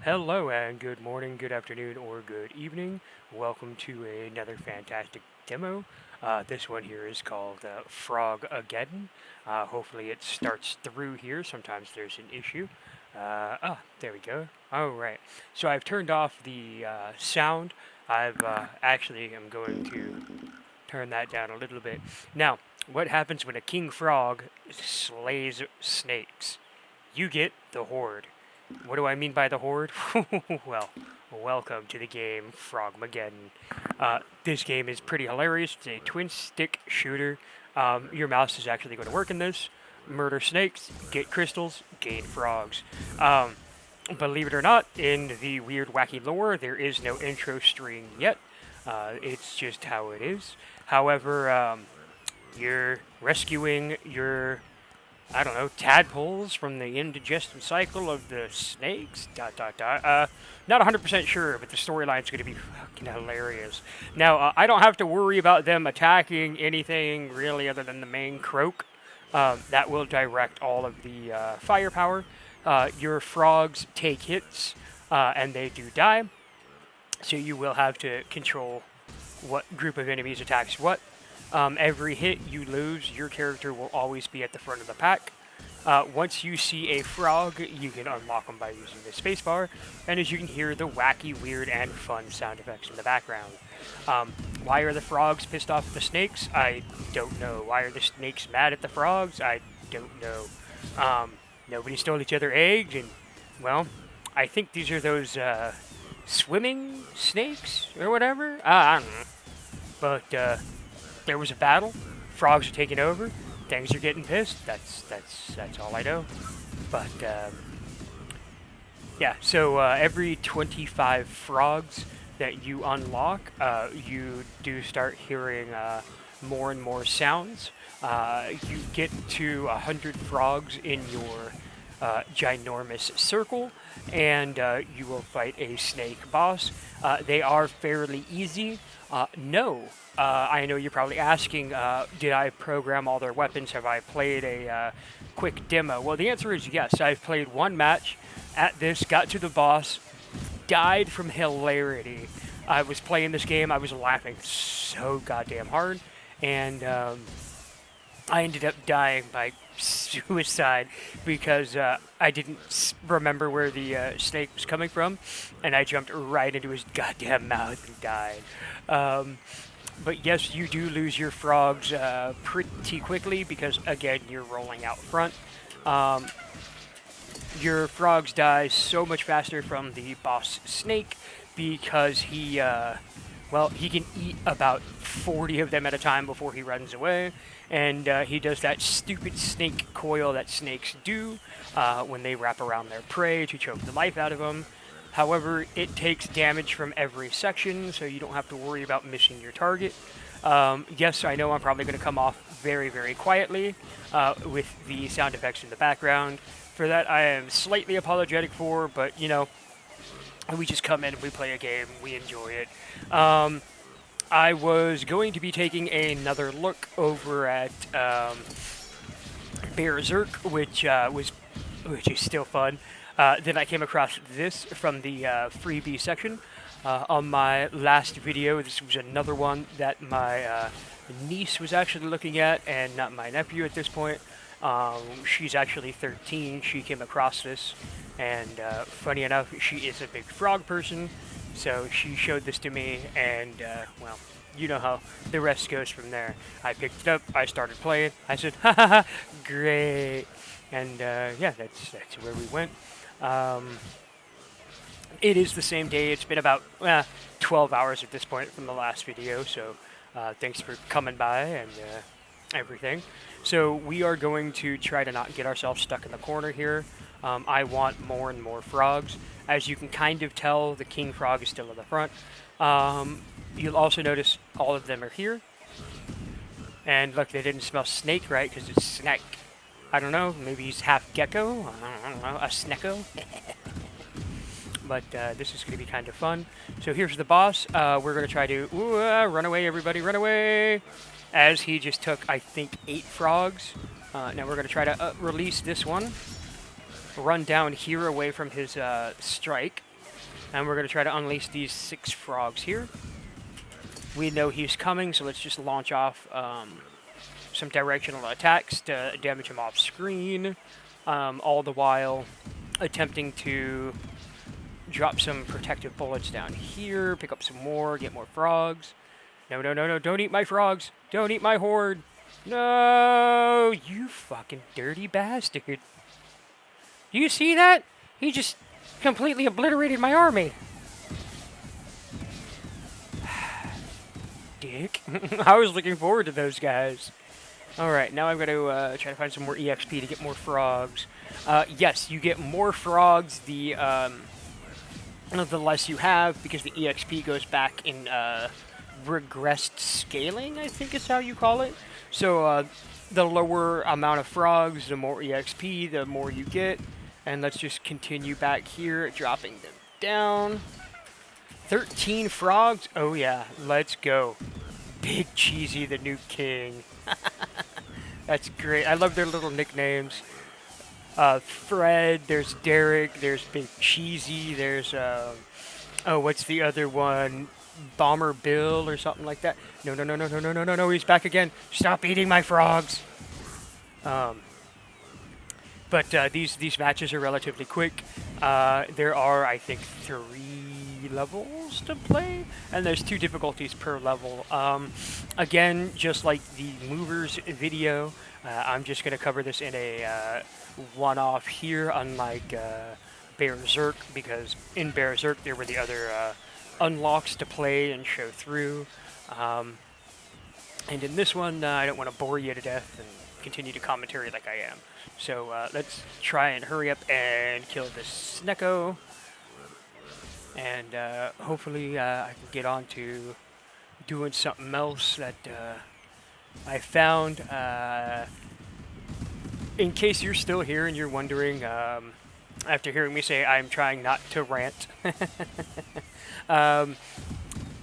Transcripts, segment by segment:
Hello and good morning, good afternoon, or good evening. Welcome to another fantastic demo. This one here is called Frogmagedden. Hopefully it starts through here. Sometimes there's an issue. There we go. All right. So I've turned off the sound. I'm going to turn that down a little bit. Now, what happens when a king frog slays snakes? You get the horde. What do I mean by the horde? Well, welcome to the game Frogmagedden. This game is pretty hilarious. It's a twin-stick shooter. Your mouse is actually going to work in this. Murder snakes, get crystals, gain frogs. Believe it or not, in the weird, wacky lore, there is no intro screen yet. It's just how it is. However, you're rescuing your tadpoles from the indigestion cycle of the snakes, dot, dot, dot. Not 100% sure, but the storyline's going to be fucking hilarious. Now, I don't have to worry about them attacking anything really other than the main croak. That will direct all of the firepower. Your frogs take hits, and they do die. So you will have to control what group of enemies attacks what. Every hit you lose, your character will always be at the front of the pack. Once you see a frog, you can unlock them by using the spacebar, and as you can hear, the wacky, weird, and fun sound effects in the background. Why are the frogs pissed off at the snakes? I don't know. Why are the snakes mad at the frogs? I don't know. Nobody stole each other eggs, and, well, I think these are those swimming snakes or whatever. I don't know. But there was a battle. Frogs are taking over. Things are getting pissed. That's all I know. But yeah. So every 25 frogs that you unlock, you do start hearing more and more sounds. You get to 100 frogs in your ginormous circle, and you will fight a snake boss. They are fairly easy. No. I know you're probably asking, did I program all their weapons? Have I played a quick demo? Well, the answer is yes. I've played one match at this, got to the boss, died from hilarity. I was playing this game, I was laughing so goddamn hard, and I ended up dying by suicide because I didn't remember where the snake was coming from, and I jumped right into his goddamn mouth and died. But yes, you do lose your frogs pretty quickly because, again, you're rolling out front. Your frogs die so much faster from the boss snake because he can eat about 40 of them at a time before he runs away. And he does that stupid snake coil that snakes do when they wrap around their prey to choke the life out of them. However, it takes damage from every section, so you don't have to worry about missing your target. Yes, I know I'm probably going to come off very, very quietly with the sound effects in the background. For that, I am slightly apologetic for, but, you know, we just come in, we play a game, we enjoy it. I was going to be taking another look over at Berserk, which is still fun. Then I came across this from the freebie section. On my last video, this was another one that my niece was actually looking at, and not my nephew at this point. She's actually 13. She came across this, and funny enough, she is a big frog person, so she showed this to me, and well, you know how the rest goes from there. I picked it up, I started playing, I said, ha ha ha, great, and yeah, that's where we went. It is the same day. It's been about 12 hours at this point from the last video, so thanks for coming by and everything. So we are going to try to not get ourselves stuck in the corner here. I want more and more frogs. As you can kind of tell, the king frog is still in the front. You'll also notice all of them are here. And look, they didn't smell snake right because it's snake. I don't know, maybe he's half gecko, I don't know, a snecko. But this is going to be kind of fun. So here's the boss. We're going to try to run away, everybody, run away. As he just took, I think, 8 frogs. Now we're going to try to release this one. Run down here away from his strike. And we're going to try to unleash these 6 frogs here. We know he's coming, so let's just launch off some directional attacks to damage him off screen, all the while attempting to drop some protective bullets down here, pick up some more, get more frogs. No, no, no, no, don't eat my frogs. Don't eat my horde. No, you fucking dirty bastard. Do you see that? He just completely obliterated my army. Dick. I was looking forward to those guys. Alright, now I'm going to try to find some more EXP to get more frogs. Yes, you get more frogs the less you have, because the EXP goes back in regressed scaling, I think is how you call it. So the lower amount of frogs, the more EXP, the more you get. And let's just continue back here, dropping them down. 13 frogs? Oh yeah, let's go. Big Cheesy, the new king. That's great. I love their little nicknames. Fred, there's Derek, there's Big Cheesy, there's, oh, what's the other one? Bomber Bill or something like that. No, no, no, no, no, no, no, no, no, he's back again. Stop eating my frogs. But these matches are relatively quick. There are, I think, 3 levels to play, and there's 2 difficulties per level. Again, just like the movers video, I'm just going to cover this in a one-off here, unlike Berserk, because in Berserk there were the other unlocks to play and show through. And in this one, I don't want to bore you to death and continue to commentary like I am. So let's try and hurry up and kill this Sneko. And hopefully I can get on to doing something else that I found. In case you're still here and you're wondering, after hearing me say I'm trying not to rant,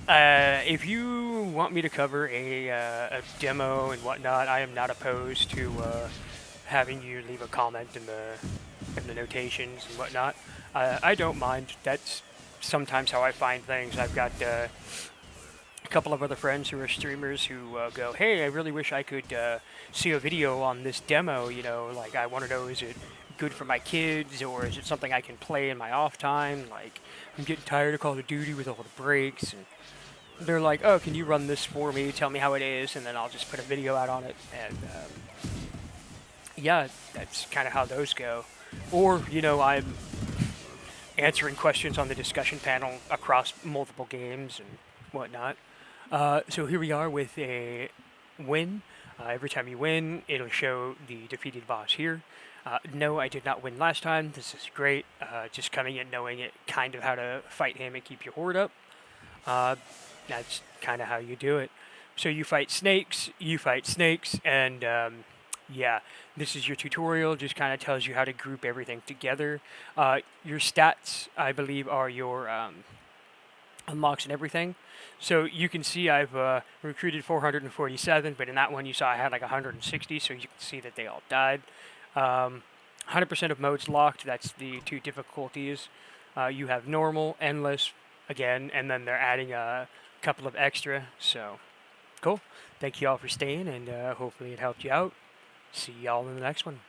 if you want me to cover a demo and whatnot, I am not opposed to having you leave a comment in the notations and whatnot. I don't mind. That's sometimes how I find things. I've got a couple of other friends who are streamers who go, hey, I really wish I could see a video on this demo, you know, like I want to know, is it good for my kids, or is it something I can play in my off time? Like, I'm getting tired of Call of Duty with all the breaks, and they're like, oh, can you run this for me, tell me how it is, and then I'll just put a video out on it. And yeah, that's kind of how those go. Or, you know, I'm answering questions on the discussion panel across multiple games and whatnot. So here we are with a win. Every time you win, it'll show the defeated boss here. No, I did not win last time. This is great. Just coming in knowing it, kind of how to fight him and keep your horde up. That's kind of how you do it. So you fight snakes, and yeah, this is your tutorial. Just kind of tells you how to group everything together. Your stats, I believe, are your unlocks and everything. So you can see I've recruited 447, but in that one you saw I had like 160, so you can see that they all died. 100% of modes locked, that's the 2 difficulties. You have normal, endless, again, and then they're adding a couple of extra, so cool. Thank you all for staying, and hopefully it helped you out. See y'all in the next one.